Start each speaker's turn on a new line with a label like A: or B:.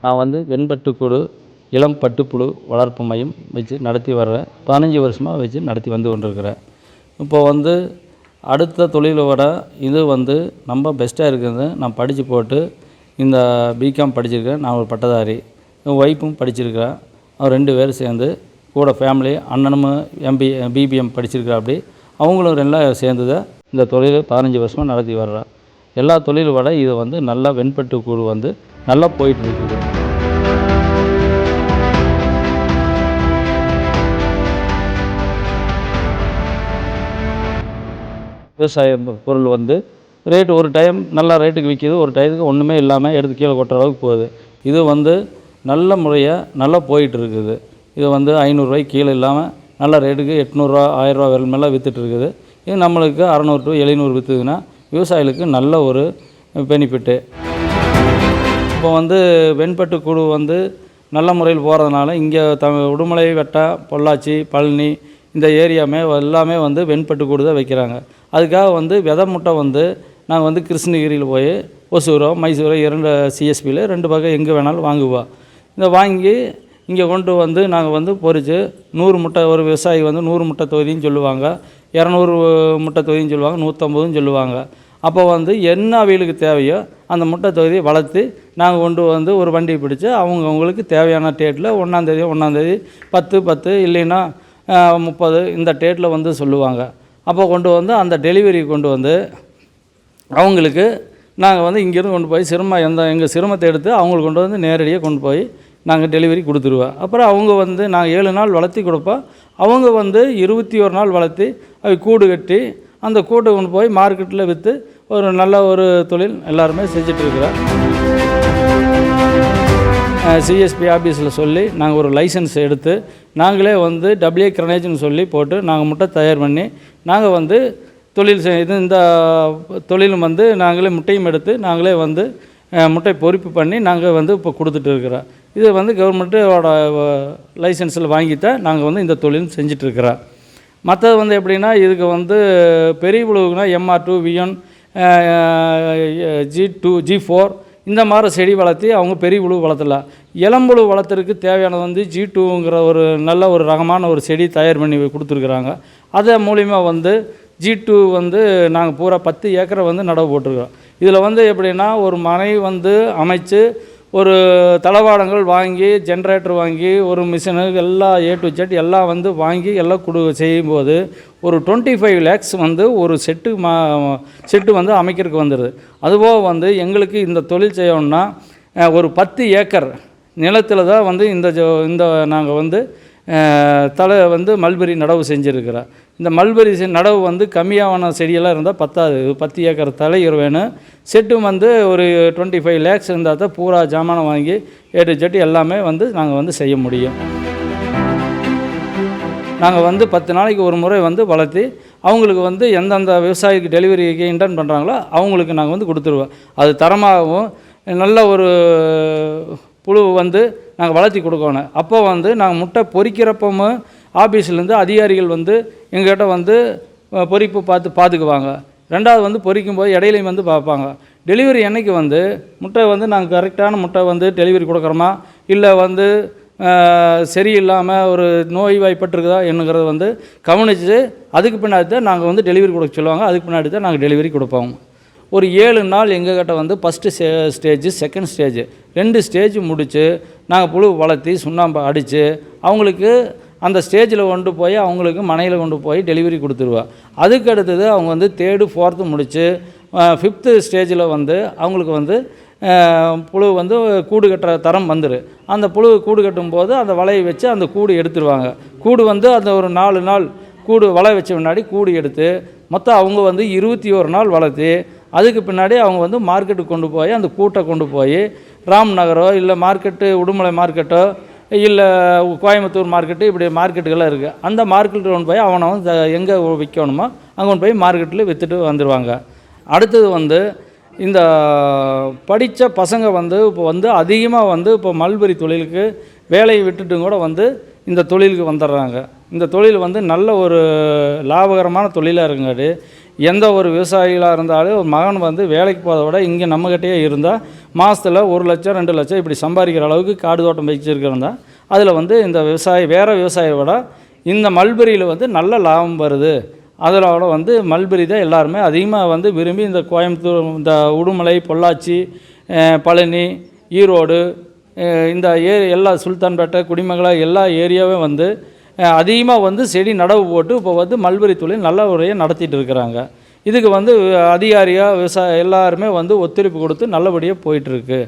A: நான் வந்து வெண்பட்டுக்கூடு இளம் பட்டுப்புழு வளர்ப்பு மையம் வச்சு நடத்தி வர்றேன். 15 வருஷமாக வச்சு நடத்தி வந்து கொண்டிருக்கிறேன். இப்போ வந்து அடுத்த தொழிலை விட இது வந்து ரொம்ப பெஸ்ட்டாக இருக்குது. நான் படித்து போட்டு இந்த பிகாம் படிச்சிருக்கேன். நான் ஒரு பட்டதாரி. என் ஒய்ஃபும் படிச்சிருக்கிறேன். அவர் 2 பேரும் சேர்ந்து கூட ஃபேமிலி அண்ணனும் பிபிஎம் படிச்சிருக்கிறா. அப்படி அவங்களும் எல்லாம் சேர்ந்து தான் இந்த தொழிலை 15 வருஷமாக நடத்தி வர்றேன். எல்லா தொழிலை விட இது வந்து நல்லா வெண்பட்டுக்கூடு வந்து நல்லா போயிட்டு இருக்குது. விவசாய பொருள் வந்து ரேட்டு ஒரு டைம் நல்லா ரேட்டுக்கு விற்கிது, ஒரு டைத்துக்கு ஒன்றுமே இல்லாமல் எடுத்து கீழே கொட்டுற அளவுக்கு போகுது. இது வந்து நல்ல முறையாக நல்லா போயிட்டு இருக்குது. இது வந்து 500 ரூபாய்க்கு கீழே இல்லாமல் நல்ல ரேட்டுக்கு 800 1000 வரையிலமெல்லாம் விற்றுட்டு இருக்குது. இது நம்மளுக்கு 600 to 700 விற்றுதுன்னா விவசாயிகளுக்கு நல்ல ஒரு பெனிஃபிட்டு. இப்போ வந்து வெண்பட்டுக்கூடு வந்து நல்ல முறையில் போகிறதுனால இங்கே உடுமலை வட்டா பொள்ளாச்சி பழனி இந்த ஏரியாமே எல்லாமே வந்து வெண்பட்டுக்கூடு தான் வைக்கிறாங்க. அதுக்காக வந்து விதை முட்டை வந்து நாங்கள் வந்து கிருஷ்ணகிரியில் போய் ஒசூரோ மைசூரோ 2 சிஎஸ்பியில் 2 பக்கம் எங்கே வேணாலும் வாங்குவோம். இந்த வாங்கி இங்கே கொண்டு வந்து நாங்கள் வந்து பொறிச்சு 100 முட்டை ஒரு விவசாயி வந்து 100 முட்டை தொகுதின்னு சொல்லுவாங்க, 200 முட்டை தொகுதின்னு சொல்லுவாங்க, 150ன்னு சொல்லுவாங்க. அப்போ வந்து என்ன அவைகளுக்கு தேவையோ அந்த முட்டை தொகுதியை வளர்த்து நாங்கள் கொண்டு வந்து ஒரு வண்டி பிடிச்சி அவங்களுக்கு தேவையான டேட்டில் 1ஆம் தேதி 10 இல்லைன்னா 30 இந்த டேட்டில் வந்து சொல்லுவாங்க. அப்போ கொண்டு வந்து அந்த டெலிவரி கொண்டு வந்து அவங்களுக்கு நாங்கள் வந்து இங்கேருந்து கொண்டு போய் எங்கள் சிரமத்தை எடுத்து அவங்களுக்கு கொண்டு வந்து நேரடியாக கொண்டு போய் நாங்கள் டெலிவரி கொடுத்துருவோம். அப்புறம் அவங்க வந்து நாங்கள் 7 நாள் வளர்த்தி கொடுப்போம். அவங்க வந்து 21 நாள் வளர்த்தி அவை கூடு கட்டி அந்த கூட்டை கொண்டு போய் மார்க்கெட்டில் விற்று ஒரு நல்ல ஒரு தொழில் எல்லாருமே செஞ்சிட்ருக்குறோம். சிஎஸ்பி ஆஃபீஸில் சொல்லி நாங்கள் ஒரு லைசன்ஸ் எடுத்து நாங்களே வந்து WA கிரனேஜ்னு சொல்லி போட்டு நாங்கள் முட்டை தயார் பண்ணி நாங்கள் வந்து தொழில் இந்த தொழிலும் வந்து நாங்களே முட்டையும் எடுத்து நாங்களே வந்து முட்டை பொறிப்பு பண்ணி நாங்கள் வந்து இப்போ கொடுத்துட்டு இருக்கிறோம். இது வந்து கவர்மெண்ட்டோட லைசன்ஸில் வாங்கித்தான் நாங்கள் வந்து இந்த தொழில் செஞ்சிட்ருக்கிறோம். மற்றது வந்து எப்படின்னா இதுக்கு வந்து பெரிய புழுவுக்குனா MR2 V1 G2 G4 இந்த மாதிரி செடி வளர்த்தி அவங்க பெரிய புழு வளர்த்தலாம். இளம்புழு வளர்த்துறதுக்கு தேவையானது வந்து G2ங்கிற ஒரு நல்ல ஒரு ரகமான ஒரு செடி தயார் பண்ணி கொடுத்துருக்குறாங்க. அதை மூலிமா வந்து G2 வந்து நாங்கள் பூரா 10 ஏக்கரை வந்து நடவு போட்டிருக்கிறோம். இதில் வந்து எப்படின்னா ஒரு மனை வந்து அமைச்சு ஒரு தளவாடங்கள் வாங்கி ஜென்ரேட்டர் வாங்கி ஒரு மிஷினு எல்லாம் A to Z எல்லாம் வந்து வாங்கி எல்லாம் செய்யும்போது ஒரு 25 lakhs வந்து ஒரு செட்டு வந்து அமைக்கிறதுக்கு வந்துடுது. அதுபோக வந்து எங்களுக்கு இந்த தொழில் செய்யணும்னா ஒரு 10 ஏக்கர் நிலத்தில் தான் வந்து இந்த நாங்கள் வந்து வந்து மல்பெரி நடவு செஞ்சுருக்கிறோம். இந்த மல்பெரி நடவு வந்து கம்மியான செடியெல்லாம் இருந்தால் பத்தாது. 10 ஏக்கர் தலையிற வேணும். செட்டு வந்து ஒரு 25 lakhs இருந்தால் தான் பூரா ஜாமானை வாங்கி A to Z எல்லாமே வந்து நாங்கள் வந்து செய்ய முடியும். நாங்கள் வந்து 10 நாளைக்கு ஒரு முறை வந்து வளர்த்தி அவங்களுக்கு வந்து எந்தெந்த விவசாயிக்கு டெலிவரிக்கு இன்டர்ன் பண்ணுறாங்களோ அவங்களுக்கு நாங்கள் வந்து கொடுத்துருவோம். அது தரமாகவும் நல்ல ஒரு புழு வந்து நாங்கள் வளர்த்தி கொடுக்கணும். அப்போ வந்து நாங்கள் முட்டை பொறிக்கிறப்பவும் ஆஃபீஸ்லேருந்து அதிகாரிகள் வந்து எங்கள்கிட்ட வந்து பொறிப்பு பார்த்துக்குவாங்க. 2வது வந்து பொறிக்கும் போது இடையிலையும் வந்து பார்ப்பாங்க. டெலிவரி அன்னைக்கு வந்து முட்டை வந்து நாங்கள் கரெக்டான முட்டை வந்து டெலிவரி கொடுக்குறோமா இல்லை வந்து சரியில்லாமல் ஒரு நோய் வாய்ப்பட்டிருக்குதா என்னங்கிறது வந்து கவனித்து அதுக்கு பின்னாடி தான் நாங்கள் வந்து டெலிவரி கொடுக்க சொல்லுவாங்க. அதுக்கு பின்னாடி தான் நாங்கள் டெலிவரி கொடுப்போம். ஒரு 7 நாள் எங்கள்கிட்ட வந்து first stage second stage 2 stage முடித்து நாங்கள் புழு வளர்த்தி சுண்ணாம்பு அடித்து அவங்களுக்கு அந்த ஸ்டேஜில் கொண்டு போய் அவங்களுக்கு மனையில் கொண்டு போய் டெலிவரி கொடுத்துருவோம். அதுக்கு அடுத்தது அவங்க வந்து 3rd 4th முடித்து 5th ஸ்டேஜில் வந்து அவங்களுக்கு வந்து புழு வந்து கூடு கட்டுற தரம் வந்துடும். அந்த புழு கூடு கட்டும்போது அந்த வலையை வச்சு அந்த கூடு எடுத்துருவாங்க. கூடு வந்து அந்த ஒரு 4 நாள் கூடு வலை வச்ச முன்னாடி கூடு எடுத்து மொத்தம் அவங்க வந்து 21 நாள் வளர்த்தி அதுக்கு பின்னாடி அவங்க வந்து மார்க்கெட்டுக்கு கொண்டு போய் அந்த கூட்டை கொண்டு போய் ராம்நகரோ இல்லை மார்க்கெட்டு உடுமலை மார்க்கெட்டோ இல்லை கோயம்புத்தூர் மார்க்கெட்டு இப்படி மார்க்கெட்டுகள்லாம் இருக்குது. அந்த மார்க்கெட்டு கொண்டு போய் அவனை வந்து எங்கே விற்கணுமோ அங்கே கொண்டு போய் மார்க்கெட்டில் விற்றுட்டு வந்துடுவாங்க. அடுத்தது வந்து இந்த படித்த பசங்க வந்து இப்போ வந்து அதிகமாக வந்து இப்போ மல்பெரி தொழிலுக்கு வேலையை விட்டுட்டும் கூட வந்து இந்த தொழிலுக்கு வந்துடுறாங்க. இந்த தொழில் வந்து நல்ல ஒரு லாபகரமான தொழிலாக இருக்குங்காட்டி எந்த ஒரு விவசாயிகளாக இருந்தாலும் ஒரு மகன் வந்து வேலைக்கு போகிறத விட இங்கே நம்மக்கிட்டேயே இருந்தால் மாதத்தில் 1 லட்சம் 2 லட்சம் இப்படி சம்பாதிக்கிற அளவுக்கு காடு தோட்டம் வச்சுருக்கிறதா அதில் வந்து இந்த வேறு விவசாயியை விட இந்த மல்பெரியில் வந்து நல்ல லாபம் வருது. அதோட வந்து மல்பெரி தான் எல்லாருமே அதிகமாக வந்து விரும்பி இந்த கோயம்புத்தூர், இந்த உடுமலை, பொள்ளாச்சி, பழனி, ஈரோடு, இந்த எல்லா சுல்தான்பேட்டை, குடிமங்கலம் எல்லா ஏரியாவே வந்து அதிகமாக வந்து செடி நடவு போட்டு இப்போ வந்து மல்பெரி தொழில் நல்ல முறையை நடத்திட்டு இருக்கிறாங்க. இதுக்கு வந்து அதிகாரியாக எல்லாருமே வந்து ஒத்துழைப்பு கொடுத்து நல்லபடியாக போயிட்டுருக்கு.